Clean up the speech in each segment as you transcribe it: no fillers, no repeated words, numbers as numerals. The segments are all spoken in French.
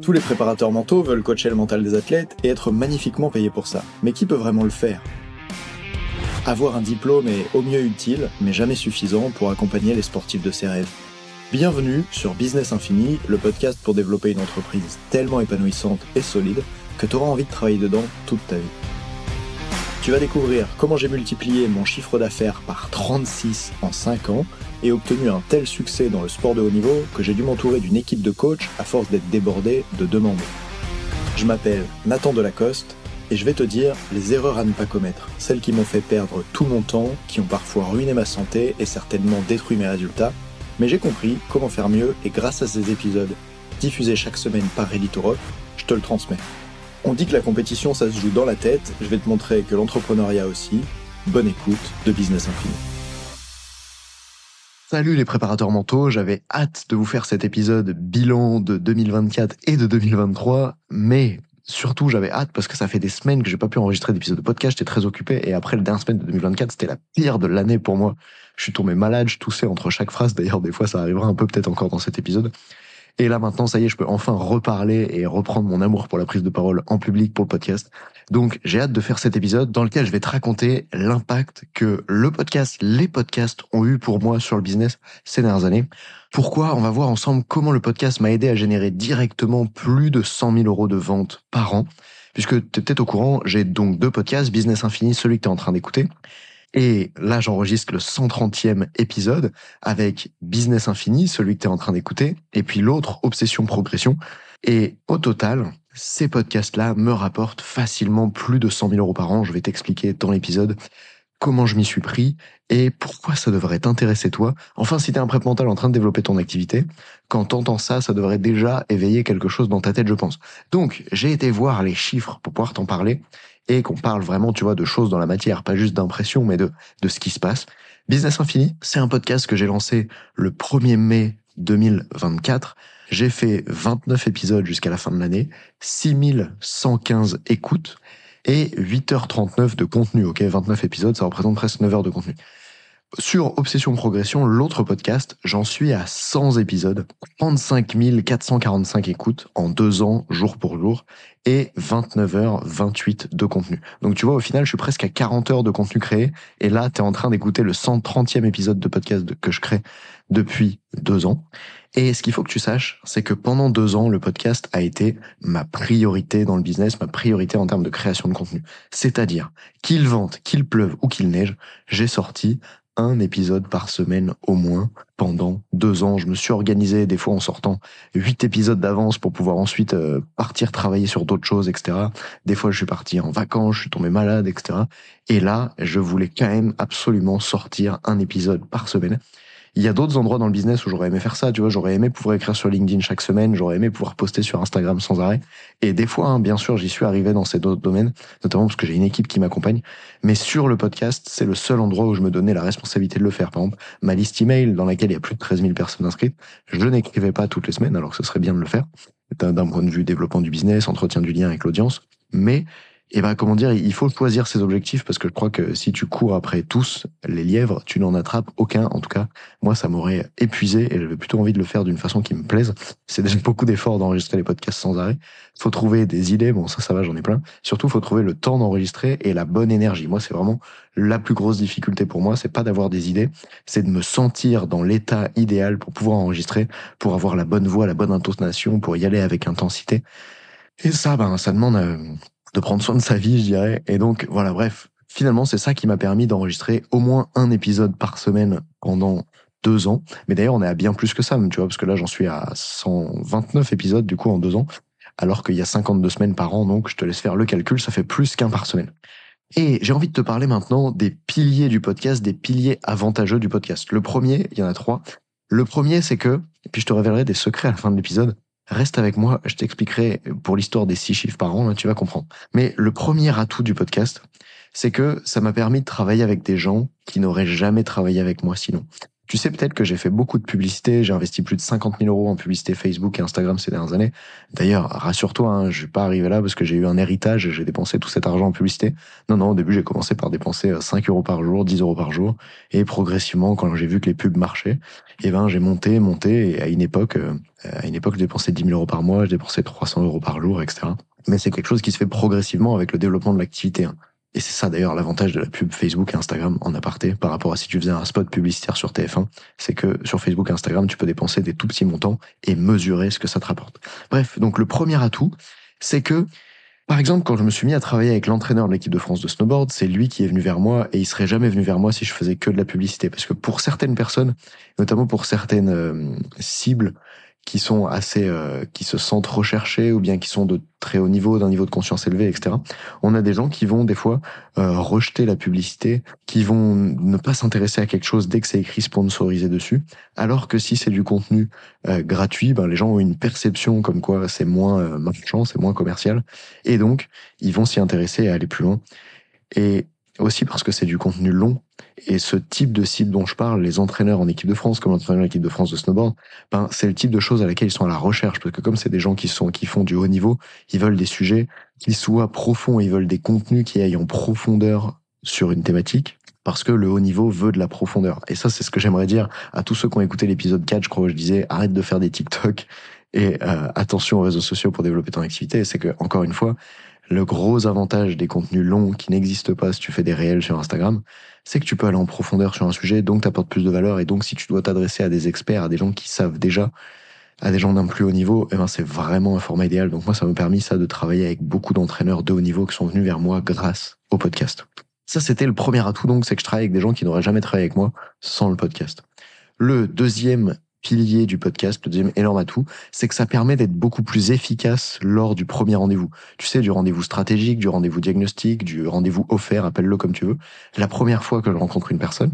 Tous les préparateurs mentaux veulent coacher le mental des athlètes et être magnifiquement payés pour ça. Mais qui peut vraiment le faire ? Avoir un diplôme est au mieux utile, mais jamais suffisant pour accompagner les sportifs de ses rêves. Bienvenue sur Business Infini, le podcast pour développer une entreprise tellement épanouissante et solide que tu auras envie de travailler dedans toute ta vie. Tu vas découvrir comment j'ai multiplié mon chiffre d'affaires par 36 en 5 ans et obtenu un tel succès dans le sport de haut niveau que j'ai dû m'entourer d'une équipe de coachs à force d'être débordé de demandes. Je m'appelle Nathan Delacoste et je vais te dire les erreurs à ne pas commettre, celles qui m'ont fait perdre tout mon temps, qui ont parfois ruiné ma santé et certainement détruit mes résultats, mais j'ai compris comment faire mieux et grâce à ces épisodes, diffusés chaque semaine par Ready to Rock, je te le transmets. On dit que la compétition ça se joue dans la tête, je vais te montrer que l'entrepreneuriat aussi. Bonne écoute de Business Infini. Salut les préparateurs mentaux, j'avais hâte de vous faire cet épisode bilan de 2024 et de 2023, mais surtout j'avais hâte parce que ça fait des semaines que j'ai pas pu enregistrer d'épisode de podcast, j'étais très occupé et après la dernière semaine de 2024 c'était la pire de l'année pour moi. Je suis tombé malade, je toussais entre chaque phrase, d'ailleurs des fois ça arrivera un peu peut-être encore dans cet épisode. Et là maintenant, ça y est, je peux enfin reparler et reprendre mon amour pour la prise de parole en public pour le podcast. Donc j'ai hâte de faire cet épisode dans lequel je vais te raconter l'impact que les podcasts ont eu pour moi sur le business ces dernières années. Pourquoi ? On va voir ensemble comment le podcast m'a aidé à générer directement plus de 100 000 euros de ventes par an. Puisque tu es peut-être au courant, j'ai donc 2 podcasts, Business Infini, celui que tu es en train d'écouter. Et là, j'enregistre le 130e épisode avec Business Infini, celui que tu es en train d'écouter, et puis l'autre, Obsession Progression. Et au total, ces podcasts-là me rapportent facilement plus de 100 000 euros par an. Je vais t'expliquer dans l'épisode comment je m'y suis pris et pourquoi ça devrait t'intéresser toi. Enfin, si t'es un prep mental en train de développer ton activité, quand t'entends ça, ça devrait déjà éveiller quelque chose dans ta tête, je pense. Donc, j'ai été voir les chiffres pour pouvoir t'en parler et qu'on parle vraiment, tu vois, de choses dans la matière, pas juste d'impression, mais de ce qui se passe. Business Infini, c'est un podcast que j'ai lancé le 1er mai 2024. J'ai fait 29 épisodes jusqu'à la fin de l'année, 6115 écoutes, et 8h39 de contenu, ok, 29 épisodes, ça représente presque 9 heures de contenu. Sur Obsession Progression, l'autre podcast, j'en suis à 100 épisodes, 35 445 écoutes en 2 ans, jour pour jour, et 29h28 de contenu. Donc tu vois, au final, je suis presque à 40 heures de contenu créé, et là, t'es en train d'écouter le 130e épisode de podcast que je crée depuis 2 ans. Et ce qu'il faut que tu saches, c'est que pendant 2 ans, le podcast a été ma priorité dans le business, ma priorité en termes de création de contenu. C'est-à-dire, qu'il vente, qu'il pleuve ou qu'il neige, j'ai sorti un épisode par semaine au moins pendant 2 ans. Je me suis organisé des fois en sortant 8 épisodes d'avance pour pouvoir ensuite partir travailler sur d'autres choses, etc. Des fois, je suis parti en vacances, je suis tombé malade, etc. Et là, je voulais quand même absolument sortir un épisode par semaine. Il y a d'autres endroits dans le business où j'aurais aimé faire ça, tu vois, j'aurais aimé pouvoir écrire sur LinkedIn chaque semaine, j'aurais aimé pouvoir poster sur Instagram sans arrêt. Et des fois, bien sûr, j'y suis arrivé dans ces autres domaines, notamment parce que j'ai une équipe qui m'accompagne. Mais sur le podcast, c'est le seul endroit où je me donnais la responsabilité de le faire. Par exemple, ma liste email dans laquelle il y a plus de 13 000 personnes inscrites, je n'écrivais pas toutes les semaines, alors que ce serait bien de le faire, d'un point de vue développement du business, entretien du lien avec l'audience. Mais comment dire, il faut choisir ses objectifs parce que je crois que si tu cours après tous les lièvres, tu n'en attrapes aucun. En tout cas, moi, ça m'aurait épuisé et j'avais plutôt envie de le faire d'une façon qui me plaise. C'est déjà beaucoup d'efforts d'enregistrer les podcasts sans arrêt. Faut trouver des idées. Bon, ça va, j'en ai plein. Surtout, faut trouver le temps d'enregistrer et la bonne énergie. Moi, c'est vraiment la plus grosse difficulté pour moi. C'est pas d'avoir des idées, c'est de me sentir dans l'état idéal pour pouvoir enregistrer, pour avoir la bonne voix, la bonne intonation, pour y aller avec intensité. Et ça, ça demande de prendre soin de sa vie, je dirais. Et donc, voilà, bref. Finalement, c'est ça qui m'a permis d'enregistrer au moins un épisode par semaine pendant 2 ans. Mais d'ailleurs, on est à bien plus que ça, tu vois, parce que là, j'en suis à 129 épisodes, du coup, en 2 ans. Alors qu'il y a 52 semaines par an, donc je te laisse faire le calcul, ça fait plus qu'un par semaine. Et j'ai envie de te parler maintenant des piliers du podcast, des piliers avantageux du podcast. Le premier, il y en a 3. Le premier, c'est que, et puis je te révélerai des secrets à la fin de l'épisode, reste avec moi, je t'expliquerai pour l'histoire des 6 chiffres par an, là, tu vas comprendre. Mais le premier atout du podcast, c'est que ça m'a permis de travailler avec des gens qui n'auraient jamais travaillé avec moi sinon. Tu sais peut-être que j'ai fait beaucoup de publicité, j'ai investi plus de 50 000 euros en publicité Facebook et Instagram ces dernières années. D'ailleurs, rassure-toi, hein, je vais pas arriver là parce que j'ai eu un héritage et j'ai dépensé tout cet argent en publicité. Non, au début, j'ai commencé par dépenser 5 euros par jour, 10 euros par jour. Et progressivement, quand j'ai vu que les pubs marchaient, j'ai monté, et à une époque, je dépensais 10 000 euros par mois, je dépensais 300 euros par jour, etc. Mais c'est quelque chose qui se fait progressivement avec le développement de l'activité, hein. Et c'est ça d'ailleurs l'avantage de la pub Facebook et Instagram en aparté par rapport à si tu faisais un spot publicitaire sur TF1, c'est que sur Facebook et Instagram, tu peux dépenser des tout petits montants et mesurer ce que ça te rapporte. Bref, donc le premier atout, c'est que, par exemple, quand je me suis mis à travailler avec l'entraîneur de l'équipe de France de snowboard, c'est lui qui est venu vers moi et il serait jamais venu vers moi si je faisais que de la publicité. Parce que pour certaines personnes, notamment pour certaines cibles qui sont qui se sentent recherchées ou bien qui sont de très haut niveau, d'un niveau de conscience élevé, etc. On a des gens qui vont des fois rejeter la publicité, qui vont ne pas s'intéresser à quelque chose dès que c'est écrit sponsorisé dessus, alors que si c'est du contenu gratuit, les gens ont une perception comme quoi c'est moins marchand, c'est moins commercial, et donc ils vont s'y intéresser et aller plus loin. Et aussi parce que c'est du contenu long. Et ce type de cible dont je parle, les entraîneurs en équipe de France, comme l'entraîneur en équipe de France de snowboard, c'est le type de choses à laquelle ils sont à la recherche. Parce que comme c'est des gens qui font du haut niveau, ils veulent des sujets qui soient profonds, ils veulent des contenus qui aillent en profondeur sur une thématique. Parce que le haut niveau veut de la profondeur. Et ça, c'est ce que j'aimerais dire à tous ceux qui ont écouté l'épisode 4, je crois, où je disais, arrête de faire des TikTok et attention aux réseaux sociaux pour développer ton activité. C'est que, encore une fois, le gros avantage des contenus longs qui n'existent pas si tu fais des réels sur Instagram, c'est que tu peux aller en profondeur sur un sujet, donc tu apportes plus de valeur, et donc si tu dois t'adresser à des experts, à des gens qui savent déjà, à des gens d'un plus haut niveau, c'est vraiment un format idéal. Donc moi, ça m'a permis de travailler avec beaucoup d'entraîneurs de haut niveau qui sont venus vers moi grâce au podcast. Ça, c'était le premier atout, donc, c'est que je travaille avec des gens qui n'auraient jamais travaillé avec moi sans le podcast. Le deuxième pilier du podcast, le deuxième énorme atout, c'est que ça permet d'être beaucoup plus efficace lors du premier rendez-vous. Tu sais, du rendez-vous stratégique, du rendez-vous diagnostic, du rendez-vous offert, appelle-le comme tu veux. La première fois que je rencontre une personne,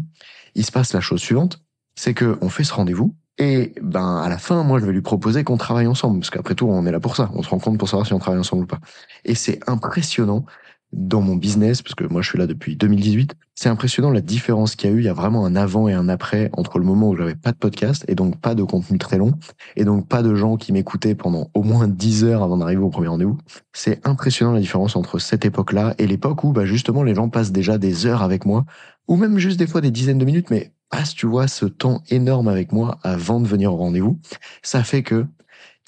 il se passe la chose suivante, c'est que on fait ce rendez-vous et à la fin, moi je vais lui proposer qu'on travaille ensemble parce qu'après tout, on est là pour ça, on se rencontre pour savoir si on travaille ensemble ou pas. Et c'est impressionnant dans mon business, parce que moi je suis là depuis 2018, c'est impressionnant la différence qu'il y a eu. Il y a vraiment un avant et un après entre le moment où j'avais pas de podcast et donc pas de contenu très long et donc pas de gens qui m'écoutaient pendant au moins 10 heures avant d'arriver au premier rendez-vous. C'est impressionnant la différence entre cette époque-là et l'époque où justement les gens passent déjà des heures avec moi ou même juste des fois des dizaines de minutes, mais passent, tu vois, ce temps énorme avec moi avant de venir au rendez-vous. Ça fait que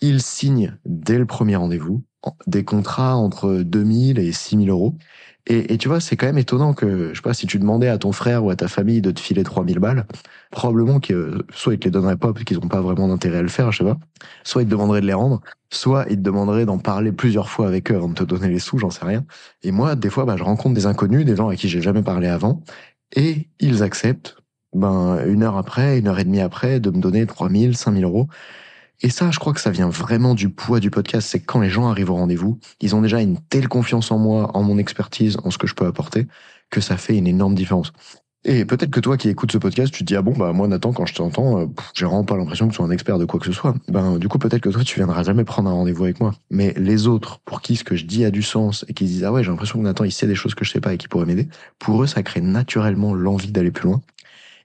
ils signent dès le premier rendez-vous des contrats entre 2000 et 6000 euros. Et tu vois, c'est quand même étonnant que, je sais pas, si tu demandais à ton frère ou à ta famille de te filer 3000 balles, probablement que soit ils te les donneraient pas parce qu'ils n'ont pas vraiment d'intérêt à le faire, je sais pas, soit ils te demanderaient de les rendre, soit ils te demanderaient d'en parler plusieurs fois avec eux avant de te donner les sous, j'en sais rien. Et moi, des fois, je rencontre des inconnus, des gens à qui j'ai jamais parlé avant, et ils acceptent, une heure après, une heure et demie après, de me donner 3000, 5000 euros. Et ça, je crois que ça vient vraiment du poids du podcast. C'est que quand les gens arrivent au rendez-vous, ils ont déjà une telle confiance en moi, en mon expertise, en ce que je peux apporter, que ça fait une énorme différence. Et peut-être que toi qui écoutes ce podcast, tu te dis, ah bon, moi Nathan, quand je t'entends, j'ai vraiment pas l'impression que tu sois un expert de quoi que ce soit. Du coup, peut-être que toi, tu viendras jamais prendre un rendez-vous avec moi. Mais les autres, pour qui ce que je dis a du sens et qui se disent, ah ouais, j'ai l'impression que Nathan, il sait des choses que je sais pas et qui pourrait m'aider, pour eux, ça crée naturellement l'envie d'aller plus loin.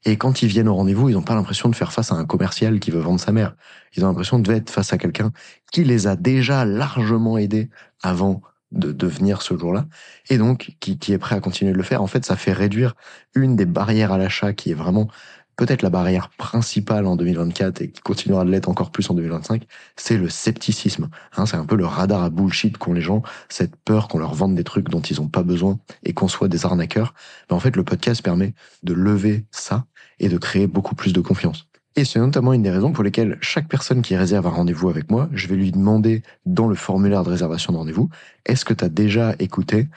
Et quand ils viennent au rendez-vous, ils n'ont pas l'impression de faire face à un commercial qui veut vendre sa mère. Ils ont l'impression d'être face à quelqu'un qui les a déjà largement aidés avant de venir ce jour-là, et donc qui est prêt à continuer de le faire. En fait, ça fait réduire une des barrières à l'achat qui est vraiment peut-être la barrière principale en 2024 et qui continuera de l'être encore plus en 2025, c'est le scepticisme. C'est un peu le radar à bullshit qu'ont les gens, cette peur qu'on leur vende des trucs dont ils n'ont pas besoin et qu'on soit des arnaqueurs. En fait, le podcast permet de lever ça et de créer beaucoup plus de confiance. Et c'est notamment une des raisons pour lesquelles chaque personne qui réserve un rendez-vous avec moi, je vais lui demander dans le formulaire de réservation de rendez-vous, est-ce que tu as déjà écouté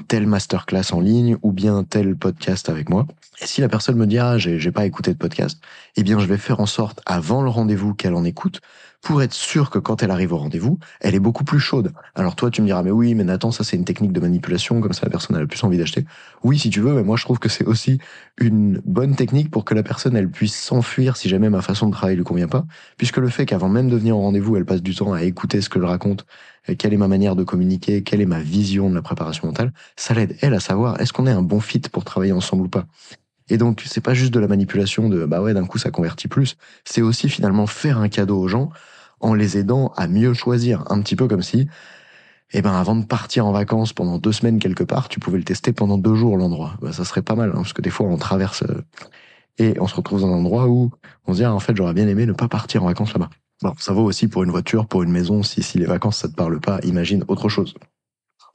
telle masterclass en ligne ou bien tel podcast avec moi? Et si la personne me dit, j'ai pas écouté de podcast, eh bien, je vais faire en sorte, avant le rendez-vous, qu'elle en écoute, pour être sûr que quand elle arrive au rendez-vous, elle est beaucoup plus chaude. Alors toi, tu me diras, mais oui, mais Nathan, ça c'est une technique de manipulation, comme ça la personne a le plus envie d'acheter. Oui, si tu veux, mais moi je trouve que c'est aussi une bonne technique pour que la personne, elle puisse s'enfuir si jamais ma façon de travailler lui convient pas, puisque le fait qu'avant même de venir au rendez-vous, elle passe du temps à écouter ce que je raconte, quelle est ma manière de communiquer, quelle est ma vision de la préparation mentale, ça l'aide, elle, à savoir, est-ce qu'on est un bon fit pour travailler ensemble ou pas. Et donc, c'est pas juste de la manipulation de, bah ouais, d'un coup, ça convertit plus. C'est aussi finalement faire un cadeau aux gens en les aidant à mieux choisir. Un petit peu comme si, avant de partir en vacances pendant 2 semaines quelque part, tu pouvais le tester pendant 2 jours l'endroit. Bah, ça serait pas mal, hein, parce que des fois, on traverse et on se retrouve dans un endroit où on se dit, en fait, j'aurais bien aimé ne pas partir en vacances là-bas. Bon, ça vaut aussi pour une voiture, pour une maison. Si les vacances, ça te parle pas, imagine autre chose.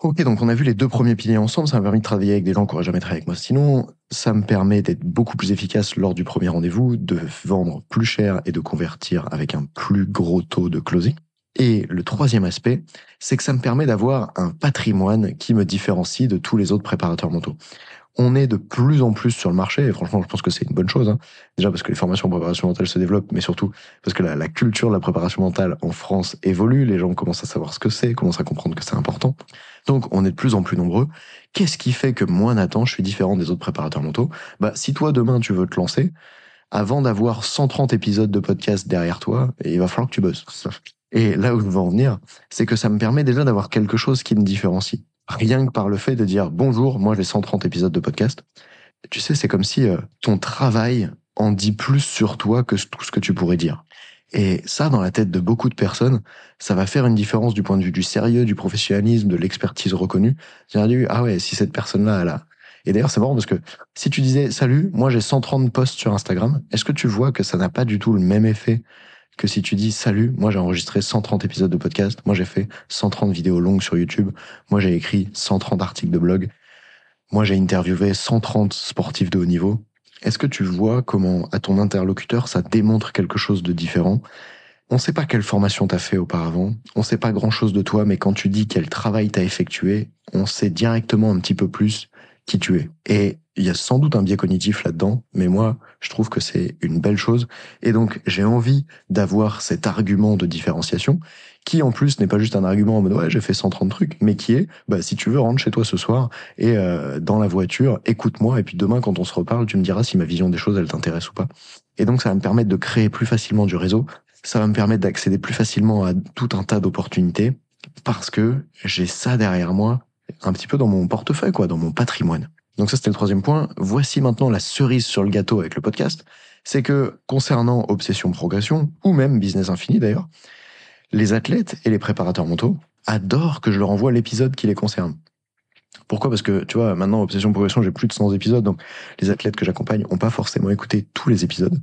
Ok, donc on a vu les 2 premiers piliers ensemble, ça m'a permis de travailler avec des gens qui n'auraient jamais travaillé avec moi. Sinon, ça me permet d'être beaucoup plus efficace lors du premier rendez-vous, de vendre plus cher et de convertir avec un plus gros taux de closing. Et le troisième aspect, c'est que ça me permet d'avoir un patrimoine qui me différencie de tous les autres préparateurs mentaux. On est de plus en plus sur le marché, et franchement, je pense que c'est une bonne chose, hein. Déjà parce que les formations en préparation mentale se développent, mais surtout parce que la culture de la préparation mentale en France évolue, les gens commencent à savoir ce que c'est, commencent à comprendre que c'est important. Donc, on est de plus en plus nombreux. Qu'est-ce qui fait que moi, Nathan, je suis différent des autres préparateurs mentaux? Bah, si toi, demain, tu veux te lancer, avant d'avoir 130 épisodes de podcast derrière toi, il va falloir que tu bosses. Et là où je veux en venir, c'est que ça me permet déjà d'avoir quelque chose qui me différencie. Rien que par le fait de dire bonjour, moi j'ai 130 épisodes de podcast. Tu sais, c'est comme si ton travail en dit plus sur toi que tout ce que tu pourrais dire. Et ça, dans la tête de beaucoup de personnes, ça va faire une différence du point de vue du sérieux, du professionnalisme, de l'expertise reconnue. J'ai dit, ah ouais, si cette personne-là, elle a... Et d'ailleurs, c'est marrant parce que si tu disais, salut, moi j'ai 130 posts sur Instagram, est-ce que tu vois que ça n'a pas du tout le même effet que si tu dis, salut, moi j'ai enregistré 130 épisodes de podcast, moi j'ai fait 130 vidéos longues sur YouTube, moi j'ai écrit 130 articles de blog, moi j'ai interviewé 130 sportifs de haut niveau. Est-ce que tu vois comment à ton interlocuteur ça démontre quelque chose de différent? On ne sait pas quelle formation t'as fait auparavant, on ne sait pas grand-chose de toi, mais quand tu dis quel travail t'as effectué, on sait directement un petit peu plus qui tu es. Et il y a sans doute un biais cognitif là-dedans, mais moi, je trouve que c'est une belle chose. Et donc, j'ai envie d'avoir cet argument de différenciation, qui en plus n'est pas juste un argument en mode ouais, j'ai fait 130 trucs, mais qui est, bah, si tu veux, rentre chez toi ce soir et dans la voiture, écoute-moi, et puis demain, quand on se reparle, tu me diras si ma vision des choses, elle t'intéresse ou pas. Et donc, ça va me permettre de créer plus facilement du réseau, ça va me permettre d'accéder plus facilement à tout un tas d'opportunités, parce que j'ai ça derrière moi, un petit peu dans mon portefeuille, quoi, dans mon patrimoine. Donc ça, c'était le troisième point. Voici maintenant la cerise sur le gâteau avec le podcast. C'est que concernant Obsession Progression, ou même Business Infini d'ailleurs, les athlètes et les préparateurs mentaux adorent que je leur envoie l'épisode qui les concerne. Pourquoi? Parce que, tu vois, maintenant, Obsession Progression, j'ai plus de 100 épisodes, donc les athlètes que j'accompagne n'ont pas forcément écouté tous les épisodes.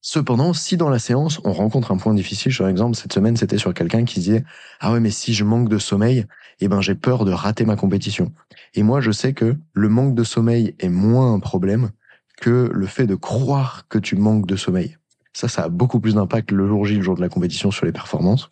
Cependant, si dans la séance, on rencontre un point difficile, par exemple, cette semaine, c'était sur quelqu'un qui se disait « Ah ouais, mais si je manque de sommeil, j'ai peur de rater ma compétition. » Et moi, je sais que le manque de sommeil est moins un problème que le fait de croire que tu manques de sommeil. Ça a beaucoup plus d'impact le jour J, le jour de la compétition, sur les performances.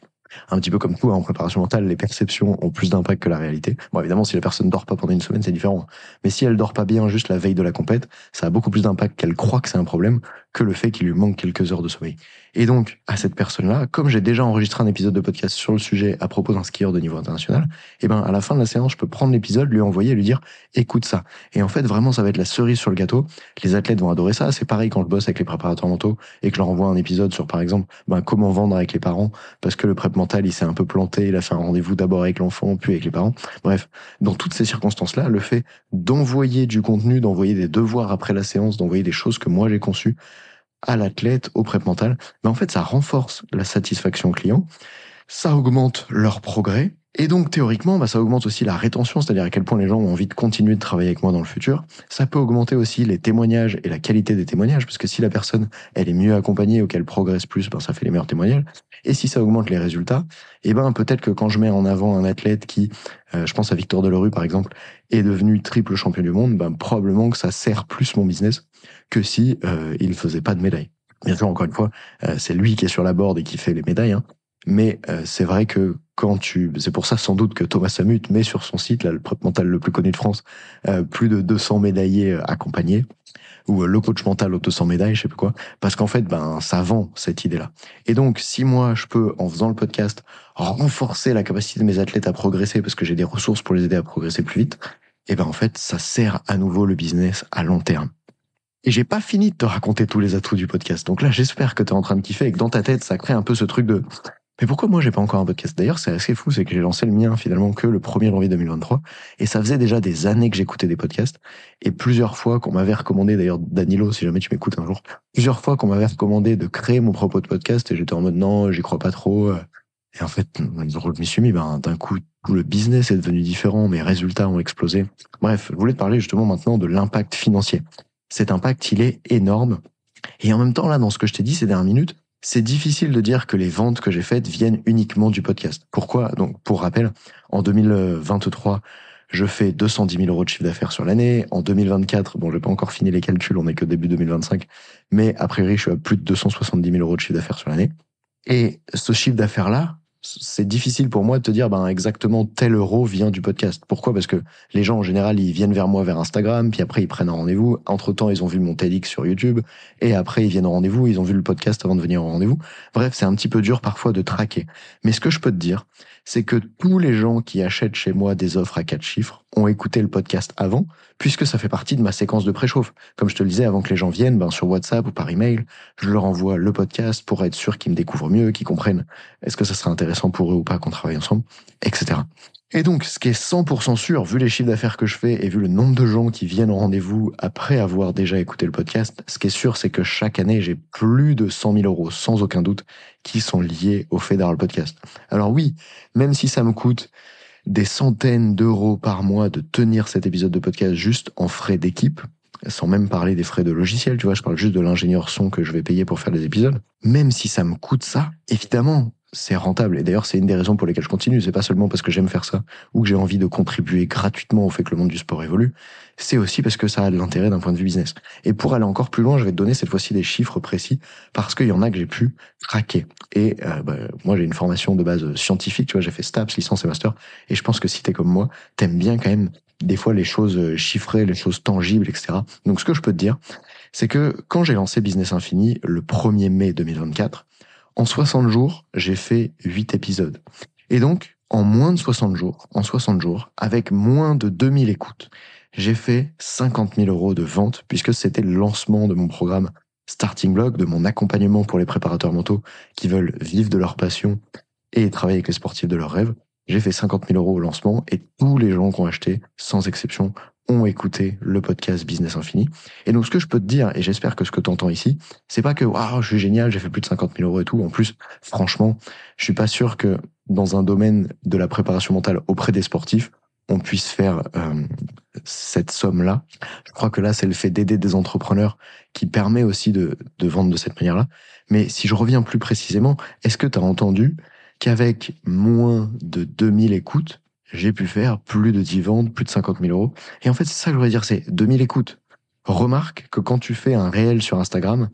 Un petit peu comme tout, hein, en préparation mentale, les perceptions ont plus d'impact que la réalité. Bon, évidemment, si la personne dort pas pendant une semaine, c'est différent. Mais si elle dort pas bien juste la veille de la compète, ça a beaucoup plus d'impact qu'elle croit que c'est un problème que le fait qu'il lui manque quelques heures de sommeil. Et donc, à cette personne-là, comme j'ai déjà enregistré un épisode de podcast sur le sujet à propos d'un skieur de niveau international, à la fin de la séance, je peux prendre l'épisode, lui envoyer et lui dire, écoute ça. Et en fait, vraiment, ça va être la cerise sur le gâteau. Les athlètes vont adorer ça. C'est pareil quand je bosse avec les préparateurs mentaux et que je leur envoie un épisode sur, par exemple, comment vendre avec les parents, parce que le prep mental, il s'est un peu planté, il a fait un rendez-vous d'abord avec l'enfant, puis avec les parents. Bref, dans toutes ces circonstances-là, le fait d'envoyer du contenu, d'envoyer des devoirs après la séance, d'envoyer des choses que moi j'ai conçues à l'athlète, au prep mental, en fait, ça renforce la satisfaction client, ça augmente leur progrès, et donc théoriquement, ça augmente aussi la rétention, c'est-à-dire à quel point les gens ont envie de continuer de travailler avec moi dans le futur. Ça peut augmenter aussi les témoignages et la qualité des témoignages, parce que si la personne, elle est mieux accompagnée ou qu'elle progresse plus, ça fait les meilleurs témoignages. Et si ça augmente les résultats, peut-être que quand je mets en avant un athlète qui, je pense à Victor Delerue par exemple, est devenu triple champion du monde, probablement que ça sert plus mon business que si il ne faisait pas de médaille. Bien sûr, encore une fois, c'est lui qui est sur la board et qui fait les médailles, hein. Mais c'est vrai que c'est pour ça sans doute que Thomas Samut met sur son site, là, le prep mental le plus connu de France, plus de 200 médaillés accompagnés, ou le coach mental aux 200 médailles, je sais plus quoi, parce qu'en fait, ça vend cette idée-là. Et donc, si moi, je peux, en faisant le podcast, renforcer la capacité de mes athlètes à progresser, parce que j'ai des ressources pour les aider à progresser plus vite, en fait, ça sert à nouveau le business à long terme. Et j'ai pas fini de te raconter tous les atouts du podcast. Donc là, j'espère que tu es en train de kiffer et que dans ta tête, ça crée un peu ce truc de Mais pourquoi moi j'ai pas encore un podcast? D'ailleurs, c'est assez fou, c'est que j'ai lancé le mien finalement que le 1er janvier 2023 et ça faisait déjà des années que j'écoutais des podcasts et plusieurs fois qu'on m'avait recommandé, d'ailleurs Danilo, si jamais tu m'écoutes un jour, plusieurs fois qu'on m'avait recommandé de créer mon propre podcast et j'étais en mode non, j'y crois pas trop. Et en fait, je m'y suis mis, d'un coup, tout le business est devenu différent, mes résultats ont explosé. Bref, je voulais te parler justement maintenant de l'impact financier. Cet impact, il est énorme. Et en même temps, là, dans ce que je t'ai dit ces dernières minutes, c'est difficile de dire que les ventes que j'ai faites viennent uniquement du podcast. Pourquoi? Donc, pour rappel, en 2023, je fais 210 000 euros de chiffre d'affaires sur l'année. En 2024, bon, je n'ai pas encore fini les calculs, on est que début 2025, mais a priori, je suis à plus de 270 000 euros de chiffre d'affaires sur l'année. Et ce chiffre d'affaires-là, c'est difficile pour moi de te dire exactement tel euro vient du podcast. Pourquoi? Parce que les gens en général ils viennent vers moi vers Instagram, puis après ils prennent un rendez-vous. Entre-temps ils ont vu mon TEDx sur YouTube, et après ils viennent au rendez-vous, ils ont vu le podcast avant de venir au rendez-vous. Bref, c'est un petit peu dur parfois de traquer. Mais ce que je peux te dire, c'est que tous les gens qui achètent chez moi des offres à 4 chiffres ont écouté le podcast avant, puisque ça fait partie de ma séquence de préchauffe. Comme je te le disais, avant que les gens viennent, sur WhatsApp ou par email, je leur envoie le podcast pour être sûr qu'ils me découvrent mieux, qu'ils comprennent est-ce que ça serait intéressant pour eux ou pas qu'on travaille ensemble, etc. Et donc, ce qui est 100% sûr, vu les chiffres d'affaires que je fais et vu le nombre de gens qui viennent au rendez-vous après avoir déjà écouté le podcast, ce qui est sûr, c'est que chaque année, j'ai plus de 100 000 euros, sans aucun doute, qui sont liés au fait d'avoir le podcast. Alors oui, même si ça me coûte des centaines d'euros par mois de tenir cet épisode de podcast juste en frais d'équipe, sans même parler des frais de logiciel, tu vois, je parle juste de l'ingénieur son que je vais payer pour faire les épisodes. Même si ça me coûte ça, évidemment, c'est rentable. Et d'ailleurs, c'est une des raisons pour lesquelles je continue. C'est pas seulement parce que j'aime faire ça ou que j'ai envie de contribuer gratuitement au fait que le monde du sport évolue. C'est aussi parce que ça a de l'intérêt d'un point de vue business. Et pour aller encore plus loin, je vais te donner cette fois-ci des chiffres précis parce qu'il y en a que j'ai pu craquer. Et moi, j'ai une formation de base scientifique. Tu vois, j'ai fait STAPS, licence et master. Et je pense que si t'es comme moi, t'aimes bien quand même des fois les choses chiffrées, les choses tangibles, etc. Donc, ce que je peux te dire, c'est que quand j'ai lancé Business Infini le 1er mai 2024, en 60 jours, j'ai fait 8 épisodes. Et donc, en moins de 60 jours, avec moins de 2000 écoutes, j'ai fait 50 000 euros de vente, puisque c'était le lancement de mon programme Starting Block, de mon accompagnement pour les préparateurs mentaux qui veulent vivre de leur passion et travailler avec les sportifs de leurs rêves. J'ai fait 50 000 euros au lancement et tous les gens qui ont acheté, sans exception, ont écouté le podcast Business Infini. Et donc, ce que je peux te dire, et j'espère que ce que tu entends ici, c'est pas que, waouh, je suis génial, j'ai fait plus de 50 000 euros et tout. En plus, franchement, je suis pas sûr que dans un domaine de la préparation mentale auprès des sportifs, on puisse faire cette somme-là. Je crois que là, c'est le fait d'aider des entrepreneurs qui permet aussi de vendre de cette manière-là. Mais si je reviens plus précisément, est-ce que tu as entendu qu'avec moins de 2000 écoutes, j'ai pu faire plus de 10 ventes, plus de 50 000 euros. Et en fait, c'est ça que je voudrais dire, c'est 2000 écoutes. Remarque que quand tu fais un réel sur Instagram,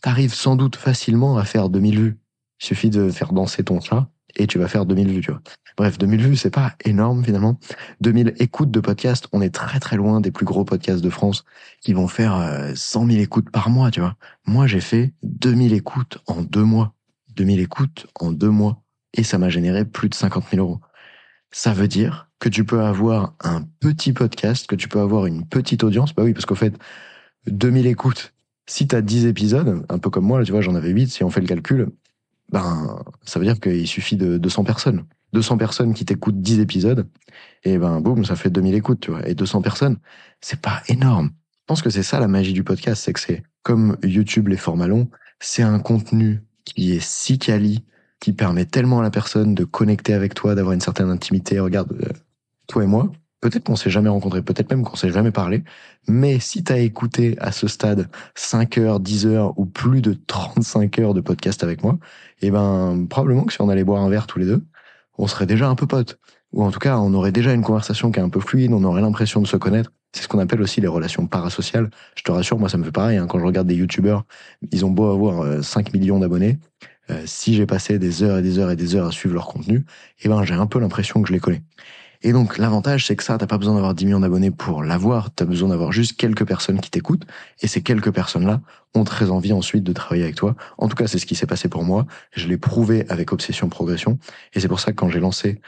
t'arrives sans doute facilement à faire 2000 vues. Il suffit de faire danser ton chat et tu vas faire 2000 vues, tu vois. Bref, 2000 vues, c'est pas énorme finalement. 2000 écoutes de podcast, on est très très loin des plus gros podcasts de France qui vont faire 100 000 écoutes par mois, tu vois. Moi, j'ai fait 2000 écoutes en 2 mois. 2000 écoutes en 2 mois. Et ça m'a généré plus de 50 000 euros. Ça veut dire que tu peux avoir un petit podcast, que tu peux avoir une petite audience. Bah oui, parce qu'au fait, 2000 écoutes, si tu as 10 épisodes, un peu comme moi, là, tu vois, j'en avais 8, si on fait le calcul, ça veut dire qu'il suffit de 200 personnes. 200 personnes qui t'écoutent 10 épisodes, et boum, ça fait 2000 écoutes, tu vois. Et 200 personnes, c'est pas énorme. Je pense que c'est ça la magie du podcast, c'est que c'est comme YouTube, les formats longs, c'est un contenu qui est si quali, qui permet tellement à la personne de connecter avec toi, d'avoir une certaine intimité. Regarde, toi et moi, peut-être qu'on s'est jamais rencontrés, peut-être même qu'on s'est jamais parlé, mais si t'as écouté à ce stade 5 heures, 10 heures ou plus de 35 heures de podcast avec moi, probablement que si on allait boire un verre tous les deux, on serait déjà un peu potes. Ou en tout cas, on aurait déjà une conversation qui est un peu fluide, on aurait l'impression de se connaître. C'est ce qu'on appelle aussi les relations parasociales. Je te rassure, moi ça me fait pareil, quand je regarde des youtubeurs, ils ont beau avoir 5 millions d'abonnés, si j'ai passé des heures et des heures et des heures à suivre leur contenu, j'ai un peu l'impression que je les connais. Et donc, l'avantage, c'est que ça, t'as pas besoin d'avoir 10 millions d'abonnés pour l'avoir, t'as besoin d'avoir juste quelques personnes qui t'écoutent, et ces quelques personnes-là ont très envie ensuite de travailler avec toi. En tout cas, c'est ce qui s'est passé pour moi. Je l'ai prouvé avec Obsession Progression, et c'est pour ça que quand j'ai lancé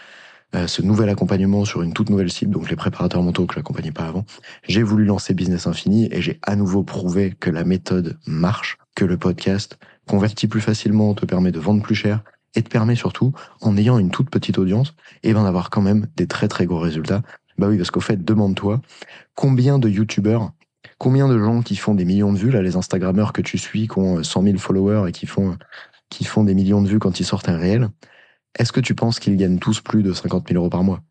ce nouvel accompagnement sur une toute nouvelle cible, donc les préparateurs mentaux que j'accompagnais pas avant, j'ai voulu lancer Business Infini, et j'ai à nouveau prouvé que la méthode marche, que le podcast convertit plus facilement, te permet de vendre plus cher, et te permet surtout, en ayant une toute petite audience, d'avoir quand même des très très gros résultats. Bah oui, parce qu'au fait, demande-toi, combien de youtubeurs, combien de gens qui font des millions de vues, là, les Instagrammeurs que tu suis, qui ont 100 000 followers et qui font des millions de vues quand ils sortent un réel, est-ce que tu penses qu'ils gagnent tous plus de 50 000 euros par mois?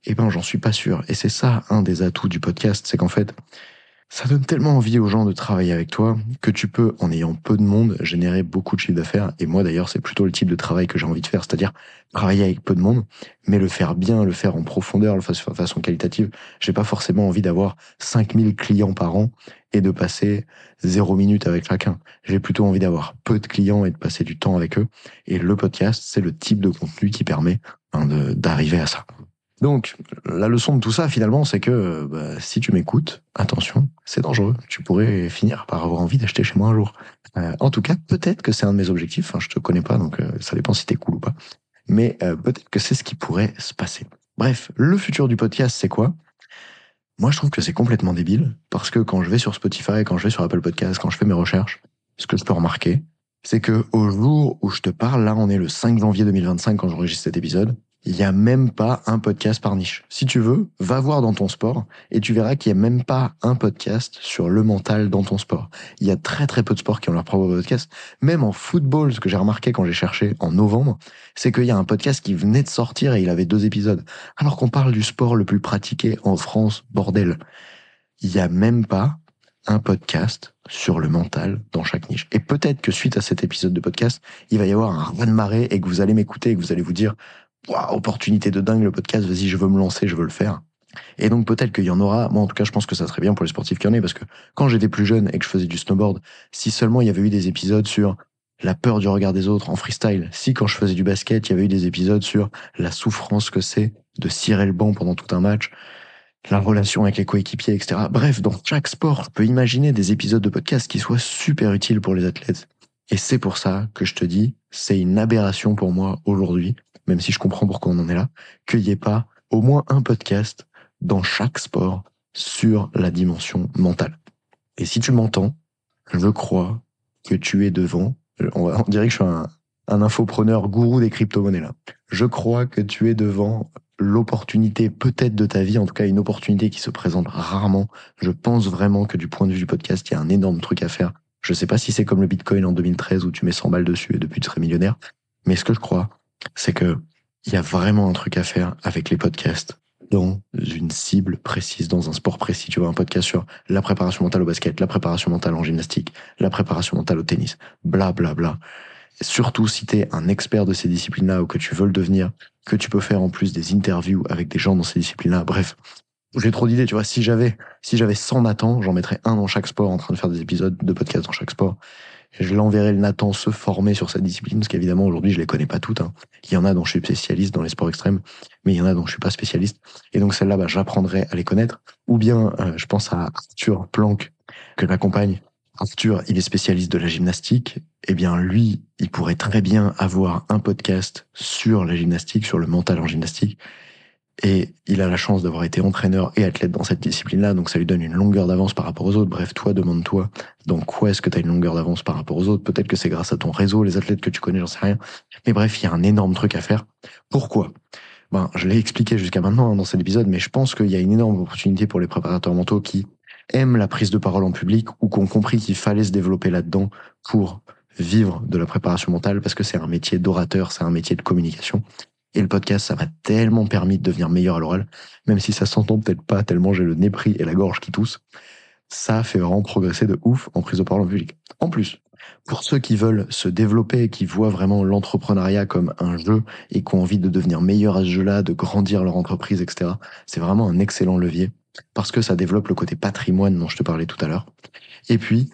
Eh ben, j'en suis pas sûr. Et c'est ça, un des atouts du podcast, c'est qu'en fait, ça donne tellement envie aux gens de travailler avec toi que tu peux, en ayant peu de monde, générer beaucoup de chiffre d'affaires. Et moi, d'ailleurs, c'est plutôt le type de travail que j'ai envie de faire, c'est-à-dire travailler avec peu de monde, mais le faire bien, le faire en profondeur, le faire de façon qualitative. J'ai pas forcément envie d'avoir 5000 clients par an et de passer 0 minute avec chacun. J'ai plutôt envie d'avoir peu de clients et de passer du temps avec eux. Et le podcast, c'est le type de contenu qui permet d'arriver à ça. Donc, la leçon de tout ça, finalement, c'est que si tu m'écoutes, attention, c'est dangereux. Tu pourrais finir par avoir envie d'acheter chez moi un jour. En tout cas, peut-être que c'est un de mes objectifs. Enfin, je te connais pas, donc ça dépend si t'es cool ou pas. Mais peut-être que c'est ce qui pourrait se passer. Bref, le futur du podcast, c'est quoi? Moi, je trouve que c'est complètement débile, parce que quand je vais sur Spotify, quand je vais sur Apple Podcast, quand je fais mes recherches, ce que je peux remarquer, c'est que au jour où je te parle, là, on est le 5 janvier 2025 quand j'enregistre cet épisode, il n'y a même pas un podcast par niche. Si tu veux, va voir dans ton sport et tu verras qu'il n'y a même pas un podcast sur le mental dans ton sport. Il y a très très peu de sports qui ont leur propre podcast. Même en football, ce que j'ai remarqué quand j'ai cherché en novembre, c'est qu'il y a un podcast qui venait de sortir et il avait 2 épisodes. Alors qu'on parle du sport le plus pratiqué en France, bordel. Il n'y a même pas un podcast sur le mental dans chaque niche. Et peut-être que suite à cet épisode de podcast, il va y avoir un raz-de-marée et que vous allez m'écouter et que vous allez vous dire waouh, opportunité de dingue le podcast, vas-y, je veux me lancer, je veux le faire. Et donc peut-être qu'il y en aura, moi en tout cas je pense que ça serait bien pour les sportifs qu'il y en ait, parce que quand j'étais plus jeune et que je faisais du snowboard, si seulement il y avait eu des épisodes sur la peur du regard des autres en freestyle, si quand je faisais du basket, il y avait eu des épisodes sur la souffrance que c'est de cirer le banc pendant tout un match, la relation avec les coéquipiers, etc. Bref, dans chaque sport, je peux imaginer des épisodes de podcast qui soient super utiles pour les athlètes. Et c'est pour ça que je te dis, c'est une aberration pour moi aujourd'hui, même si je comprends pourquoi on en est là, qu'il n'y ait pas au moins un podcast dans chaque sport sur la dimension mentale. Et si tu m'entends, je crois que tu es devant, on dirait que je suis un infopreneur gourou des crypto-monnaies là. Je crois que tu es devant l'opportunité peut-être de ta vie, en tout cas une opportunité qui se présente rarement. Je pense vraiment que du point de vue du podcast, il y a un énorme truc à faire. Je sais pas si c'est comme le Bitcoin en 2013 où tu mets 100 balles dessus et depuis tu serais millionnaire. Mais ce que je crois, c'est que il y a vraiment un truc à faire avec les podcasts dans une cible précise, dans un sport précis. Tu vois, un podcast sur la préparation mentale au basket, la préparation mentale en gymnastique, la préparation mentale au tennis, bla bla bla. Surtout si t'es un expert de ces disciplines-là ou que tu veux le devenir, que tu peux faire en plus des interviews avec des gens dans ces disciplines-là. Bref, j'ai trop d'idées, tu vois. Si j'avais 100 Nathan, j'en mettrais un dans chaque sport en train de faire des épisodes de podcast dans chaque sport. Je l'enverrai le Nathan se former sur sa discipline, parce qu'évidemment, aujourd'hui, je les connais pas toutes, hein. Il y en a dont je suis spécialiste dans les sports extrêmes, mais il y en a dont je suis pas spécialiste. Et donc, celle-là, j'apprendrai à les connaître. Ou bien, je pense à Arthur Planck, que j'accompagne. Arthur, il est spécialiste de la gymnastique. Eh bien, lui, il pourrait très bien avoir un podcast sur la gymnastique, sur le mental en gymnastique. Et il a la chance d'avoir été entraîneur et athlète dans cette discipline-là, donc ça lui donne une longueur d'avance par rapport aux autres. Bref, toi, demande-toi dans quoi est-ce que tu as une longueur d'avance par rapport aux autres. Peut-être que c'est grâce à ton réseau, les athlètes que tu connais, j'en sais rien. Mais bref, il y a un énorme truc à faire. Pourquoi? Je l'ai expliqué jusqu'à maintenant dans cet épisode, mais je pense qu'il y a une énorme opportunité pour les préparateurs mentaux qui aiment la prise de parole en public ou qui ont compris qu'il fallait se développer là-dedans pour vivre de la préparation mentale, parce que c'est un métier d'orateur, c'est un métier de communication. Et le podcast, ça m'a tellement permis de devenir meilleur à l'oral, même si ça s'entend peut-être pas tellement j'ai le nez pris et la gorge qui tousse. Ça fait vraiment progresser de ouf en prise de parole en public. En plus, pour ceux qui veulent se développer, qui voient vraiment l'entrepreneuriat comme un jeu et qui ont envie de devenir meilleur à ce jeu-là, de grandir leur entreprise, etc., c'est vraiment un excellent levier parce que ça développe le côté patrimoine dont je te parlais tout à l'heure. Et puis,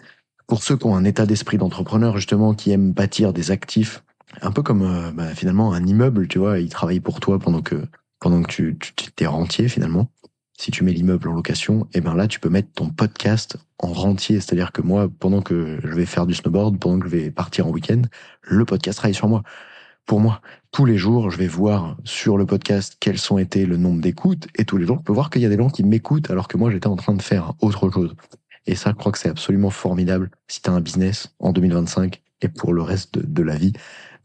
pour ceux qui ont un état d'esprit d'entrepreneur, justement, qui aiment bâtir des actifs, un peu comme finalement un immeuble, tu vois, il travaille pour toi pendant que tu t'es rentier finalement. Si tu mets l'immeuble en location, et ben là tu peux mettre ton podcast en rentier, c'est-à-dire que moi, pendant que je vais faire du snowboard, pendant que je vais partir en week-end, le podcast travaille sur moi. Pour moi, tous les jours, je vais voir sur le podcast quels ont été le nombre d'écoutes, et tous les jours, je peux voir qu'il y a des gens qui m'écoutent alors que moi j'étais en train de faire autre chose. Et ça, je crois que c'est absolument formidable si tu as un business en 2025 et pour le reste de la vie,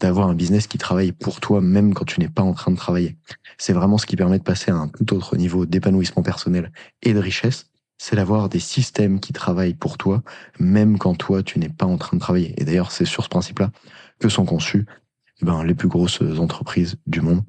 d'avoir un business qui travaille pour toi même quand tu n'es pas en train de travailler. C'est vraiment ce qui permet de passer à un tout autre niveau d'épanouissement personnel et de richesse. C'est d'avoir des systèmes qui travaillent pour toi, même quand toi, tu n'es pas en train de travailler. Et d'ailleurs, c'est sur ce principe-là que sont conçues les plus grosses entreprises du monde.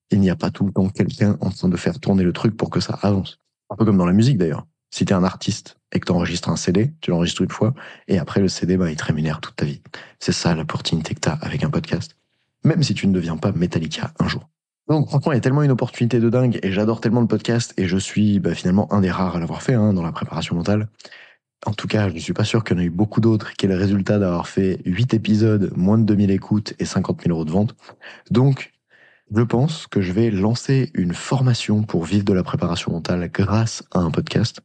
Il n'y a pas tout le temps quelqu'un en train de faire tourner le truc pour que ça avance. Un peu comme dans la musique d'ailleurs. Si t'es un artiste et que t'enregistres un CD, tu l'enregistres une fois, et après le CD, il te rémunère toute ta vie. C'est ça l'opportunité que t'as avec un podcast. Même si tu ne deviens pas Metallica un jour. Donc franchement, il y a tellement une opportunité de dingue, et j'adore tellement le podcast, et je suis finalement un des rares à l'avoir fait dans la préparation mentale. En tout cas, je ne suis pas sûr qu'il y en a eu beaucoup d'autres qui est le résultat d'avoir fait 8 épisodes, moins de 2000 écoutes et 50 000 € de vente. Donc, je pense que je vais lancer une formation pour vivre de la préparation mentale grâce à un podcast.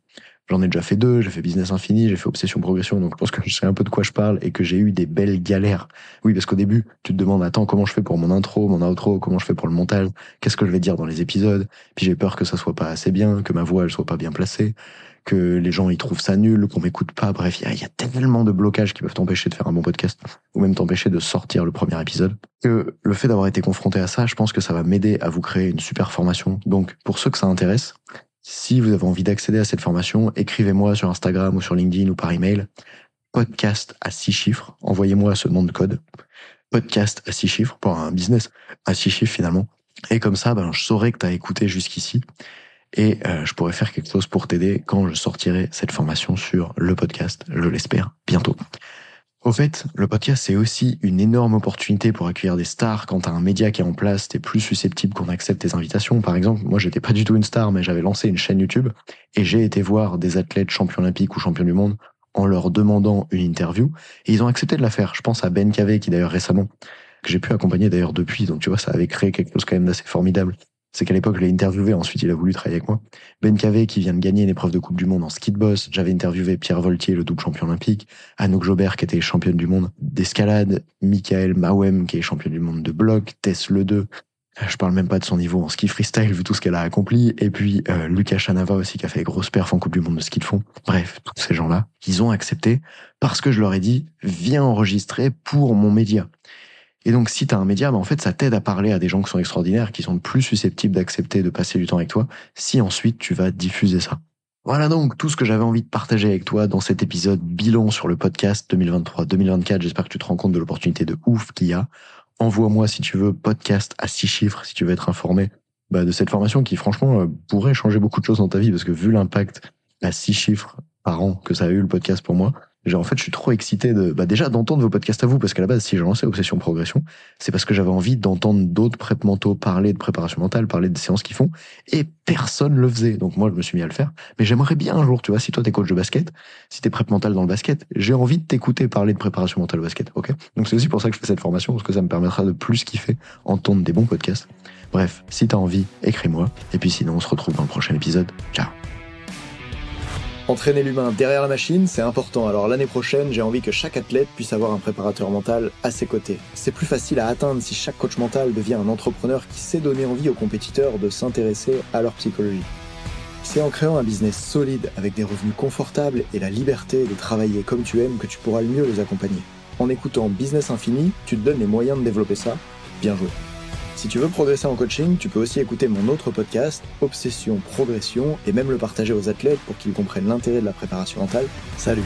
J'en ai déjà fait 2, j'ai fait Business Infini, j'ai fait Obsession Progression, donc je pense que je sais un peu de quoi je parle et que j'ai eu des belles galères. Oui, parce qu'au début, tu te demandes, attends, comment je fais pour mon intro, mon outro, comment je fais pour le montage, qu'est-ce que je vais dire dans les épisodes, puis j'ai peur que ça soit pas assez bien, que ma voix, elle soit pas bien placée, que les gens, ils trouvent ça nul, qu'on m'écoute pas, bref, il y a tellement de blocages qui peuvent t'empêcher de faire un bon podcast, ou même t'empêcher de sortir le premier épisode, que le fait d'avoir été confronté à ça, je pense que ça va m'aider à vous créer une super formation. Donc, pour ceux que ça intéresse, si vous avez envie d'accéder à cette formation, écrivez-moi sur Instagram ou sur LinkedIn ou par email, podcast à 6 chiffres, envoyez-moi ce nom de code, podcast à 6 chiffres, pour un business à 6 chiffres finalement, et comme ça, je saurai que tu as écouté jusqu'ici, et je pourrais faire quelque chose pour t'aider quand je sortirai cette formation sur le podcast, je l'espère, bientôt. Au fait, le podcast, c'est aussi une énorme opportunité pour accueillir des stars. Quand t'as un média qui est en place, t'es plus susceptible qu'on accepte tes invitations. Par exemple, moi, j'étais pas du tout une star, mais j'avais lancé une chaîne YouTube et j'ai été voir des athlètes champions olympiques ou champions du monde en leur demandant une interview et ils ont accepté de la faire. Je pense à Ben Cavé, qui d'ailleurs récemment, que j'ai pu accompagner d'ailleurs depuis. Donc tu vois, ça avait créé quelque chose quand même d'assez formidable. C'est qu'à l'époque, je l'ai interviewé, ensuite il a voulu travailler avec moi. Ben Cavé, qui vient de gagner une épreuve de Coupe du Monde en ski de boss. J'avais interviewé Pierre Voltier, le double champion olympique. Anouk Jobert, qui était championne du monde d'escalade. Michael Mawem, qui est championne du monde de bloc. Tess Le 2. Je parle même pas de son niveau en ski freestyle, vu tout ce qu'elle a accompli. Et puis, Lucas Chanava aussi, qui a fait grosses perfs en Coupe du monde de ski de fond. Bref, tous ces gens-là, ils ont accepté parce que je leur ai dit, viens enregistrer pour mon média. Et donc, si tu as un média, en fait, ça t'aide à parler à des gens qui sont extraordinaires, qui sont plus susceptibles d'accepter de passer du temps avec toi, si ensuite tu vas diffuser ça. Voilà donc tout ce que j'avais envie de partager avec toi dans cet épisode bilan sur le podcast 2023-2024. J'espère que tu te rends compte de l'opportunité de ouf qu'il y a. Envoie-moi, si tu veux, podcast à 6 chiffres, si tu veux être informé de cette formation qui, franchement, pourrait changer beaucoup de choses dans ta vie, parce que vu l'impact à 6 chiffres par an que ça a eu le podcast pour moi, en fait, je suis trop excité déjà d'entendre vos podcasts à vous, parce qu'à la base, si j'ai lancé Obsession Progression, c'est parce que j'avais envie d'entendre d'autres prep mentaux parler de préparation mentale, parler des séances qu'ils font, et personne le faisait. Donc moi, je me suis mis à le faire. Mais j'aimerais bien un jour, tu vois, si toi t'es coach de basket, si t'es prep mental dans le basket, j'ai envie de t'écouter parler de préparation mentale au basket, ok? Donc c'est aussi pour ça que je fais cette formation, parce que ça me permettra de plus kiffer, entendre des bons podcasts. Bref, si t'as envie, écris-moi. Et puis sinon, on se retrouve dans le prochain épisode. Ciao. Entraîner l'humain derrière la machine, c'est important. Alors l'année prochaine, j'ai envie que chaque athlète puisse avoir un préparateur mental à ses côtés. C'est plus facile à atteindre si chaque coach mental devient un entrepreneur qui sait donner envie aux compétiteurs de s'intéresser à leur psychologie. C'est en créant un business solide avec des revenus confortables et la liberté de travailler comme tu aimes que tu pourras le mieux les accompagner. En écoutant Business Infini, tu te donnes les moyens de développer ça. Bien joué. Si tu veux progresser en coaching, tu peux aussi écouter mon autre podcast, Obsession Progression, et même le partager aux athlètes pour qu'ils comprennent l'intérêt de la préparation mentale. Salut!